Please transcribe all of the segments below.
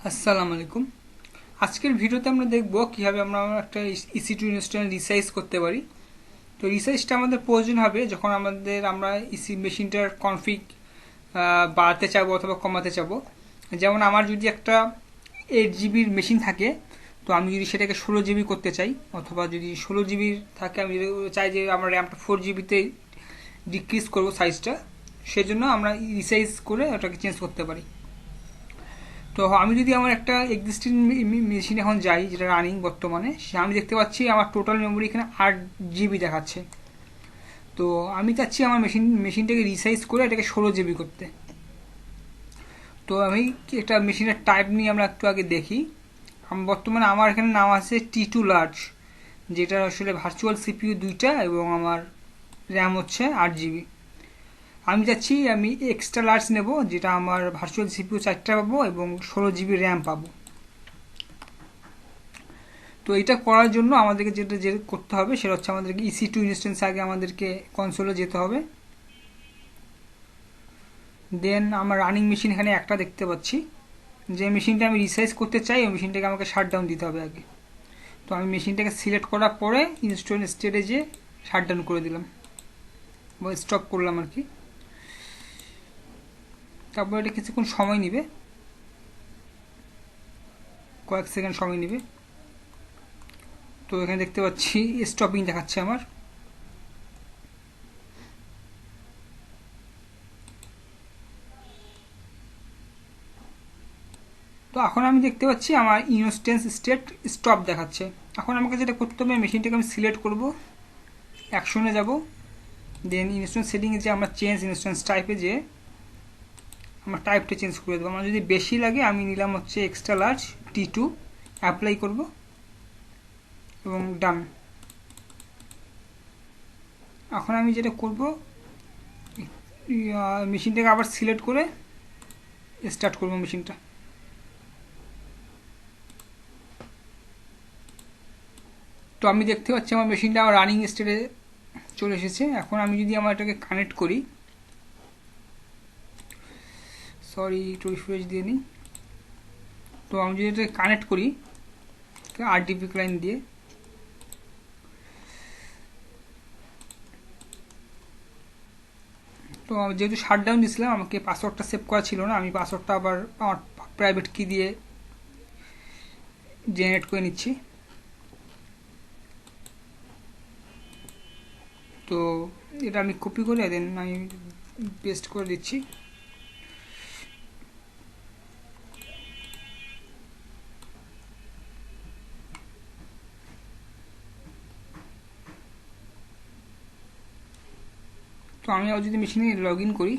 আসসালামু আলাইকুম। আজকের ভিডিওতে আমরা দেখব কিভাবে আমরা একটা EC2 ইনস্ট্যান্স রিসাইজ করতে পারি। তো রিসাইজটা আমাদের প্রয়োজন হবে যখন আমরা ইসি মেশিনটার কনফিগ বাড়াতে চাবো অথবা কমাতে চাবো। যেমন আমার যদি একটা 8 জিবির মেশিন থাকে, তো আমি যদি সেটাকে 16 জিবি করতে চাই, অথবা যদি 16 জিবির থাকে আমি চাই যে আমরা র্যামটা 4 জিবিতে ডিক্রিজ করবো সাইজটা, সেজন্য আমরা রিসাইজ করে ওটাকে চেঞ্জ করতে পারি। তো আমি যদি আমার একটা এক্সিস্টিং মেশিন এখন যাই, যেটা রানিং বর্তমানে, আমি দেখতে পাচ্ছি আমার টোটাল মেমোরি এখানে 8 জিবি দেখাচ্ছে। তো আমি চাচ্ছি আমার মেশিনটাকে রিসাইজ করে এটাকে 16 জিবি করতে। তো আমি একটা মেশিনের টাইপ নিয়ে আমরা একটু আগে দেখি। বর্তমানে আমার এখানে নাম আছে T2 লার্জ, যেটা আসলে ভার্চুয়াল সিপিইউ 2টা এবং আমার র্যাম হচ্ছে 8 জিবি। আমি চাচ্ছি আমি এক্সট্রা লার্জ নেব, যেটা আমার ভার্চুয়াল সিপিইউ 4টা পাবো এবং 16 জিবি র্যাম পাবো। তো এটা করার জন্য আমাদেরকে যেটা করতে হবে সেটা হচ্ছে আমাদেরকে EC2 ইনস্ট্যান্স আগে আমাদেরকে কনসোলে যেতে হবে। দেন আমার রানিং মেশিন এখানে একটা দেখতে পাচ্ছি। যে মেশিনটা আমি রিসাইজ করতে চাই ওই মেশিনটাকে আমাকে শাটডাউন দিতে হবে আগে। তো আমি মেশিনটাকে সিলেক্ট করার পরে ইনস্টল স্টেজে শাটডাউন করে দিলাম বা স্টপ করলাম আর কি। তারপর এটা কিছুক্ষণ সময় নেবে, কয়েক সেকেন্ড সময় নেবে। তো এখানে দেখতে পাচ্ছি স্টপিং দেখাচ্ছে আমার। তো এখন আমি দেখতে পাচ্ছি আমার ইনস্ট্যান্স স্টেট স্টপ দেখাচ্ছে। এখন আমাকে যেটা করতে হবে, মেশিনটাকে আমি সিলেক্ট করব, অ্যাকশনে যাব, দেন ইনস্ট্যান্স সেটিংয়ে যে আমরা চেঞ্জ ইনস্ট্যান্স টাইপে যে আমার টাইপটা চেঞ্জ করে দেবো। আমার যদি বেশি লাগে আমি নিলাম হচ্ছে এক্সট্রা লার্জ T2, অ্যাপ্লাই করব এবং ডান। এখন আমি যেটা করব, মেশিনটাকে আবার সিলেক্ট করে স্টার্ট করব মেশিনটা। তো আমি দেখতে পাচ্ছি আমার মেশিনটা আমার রানিং স্টেটে চলে এসেছে। এখন আমি যদি আমার এটাকে কানেক্ট করি, সরি একটু রিফ্রেশ দিয়ে নিই। তো আমি যদি এটাকে কানেক্ট করি RDP ক্লায়েন্ট দিয়ে, তো যেহেতু শাটডাউন দিয়েছিলাম আমাকে পাসওয়ার্ডটা সেভ করা ছিল না, আমি পাসওয়ার্ডটা আবার আমার প্রাইভেট কি দিয়ে জেনারেট করে নিচ্ছি। তো এটা আমি কপি করে দেন আমি পেস্ট করে দিচ্ছি। তো আমি যদি মেশিনে লগ ইন করি,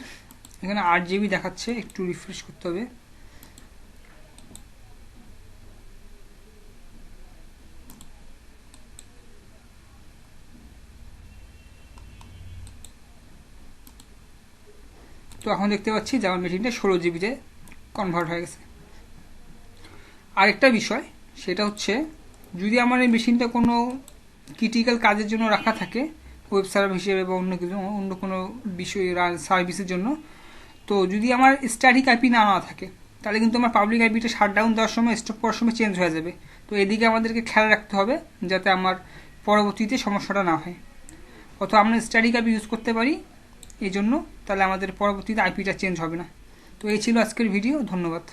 এখানে 8 জিবি দেখাচ্ছে, একটু রিফ্রেশ করতে হবে। তো এখন দেখতে পাচ্ছি যে আমার মেশিনটা 16 জিবিতে কনভার্ট হয়ে গেছে। আরেকটা বিষয় সেটা হচ্ছে, যদি আমার এই মেশিনটা কোনো ক্রিটিক্যাল কাজের জন্য রাখা থাকে, ওয়েব সার্ভার হিসেবে বা অন্য কোনো বিষয় সার্ভিসের জন্য, তো যদি আমার স্ট্যাটিক আইপি না থাকে, তাহলে কিন্তু আমার পাবলিক আইপিটা শাটডাউন দেওয়ার সময় স্টপ করার সময় চেঞ্জ হয়ে যাবে। তো এদিকে আমাদেরকে খেয়াল রাখতে হবে যাতে আমার পরবর্তীতে সমস্যাটা না হয়, অথবা আমরা স্ট্যাটিক আইপি ইউজ করতে পারি এই জন্য, তাহলে আমাদের পরবর্তীতে আইপিটা চেঞ্জ হবে না। তো এই ছিল আজকের ভিডিও, ধন্যবাদ।